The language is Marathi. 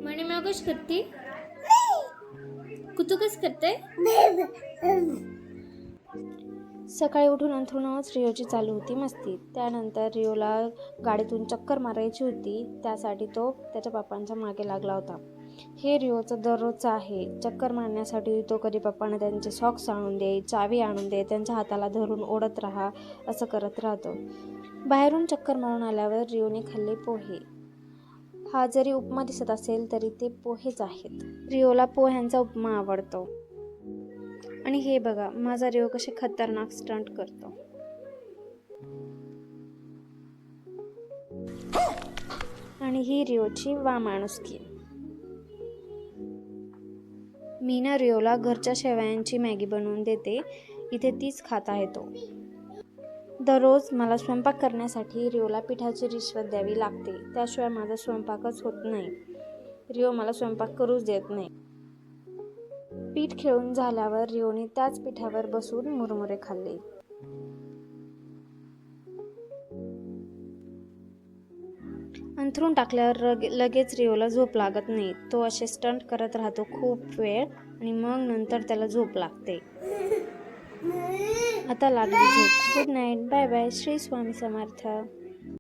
म्हणे मग कश करते कुतू कस करते. सकाळी उठून अंथरुणावरच रिओची चालू होती मस्ती. त्यानंतर रिओला गाडीतून चक्कर मारायची होती, त्यासाठी तो त्याच्या पप्पांच्या मागे लागला होता. हे रिओचं दररोजचं आहे. चक्कर मारण्यासाठी तो कधी पप्पांना त्यांचे सॉक्स आणून दे, चावी आणून दे, त्यांच्या हाताला धरून ओढत राहा असं करत राहतो. बाहेरून चक्कर मारून आल्यावर रिओने खाल्ले पोहे. हा जरी उपमा दिसत असेल तरी ते पोहेच आहेत. रिओला पोह्यांचा उपमा आवडतो. आणि हे बघा माझा रिओ कसे खतरनाक स्टंट करतो. आणि ही रिओची माणुसकी. मी ना रिओला घरच्या शेवयांची मॅगी बनवून देते. इथे तीच खात आहे तो. दररोज मला स्वयंपाक करण्यासाठी रिओला पिठाची रिश्वत द्यावी लागते, त्याशिवाय माझा स्वयंपाकच होत नाही. रिओ मला स्वयंपाक करूच देत नाही. पीठ खेळून झाल्यावर रिओने त्याच पिठावर बसून मुरमुरे खाल्ले. अंथरूण टाकल्यावर लगेच रिओला झोप लागत नाही. तो असे स्टंट करत राहतो खूप वेळ आणि मग नंतर त्याला झोप लागते. आता लागली झोप. Good night. Bye bye. Shri Swami समर्थ.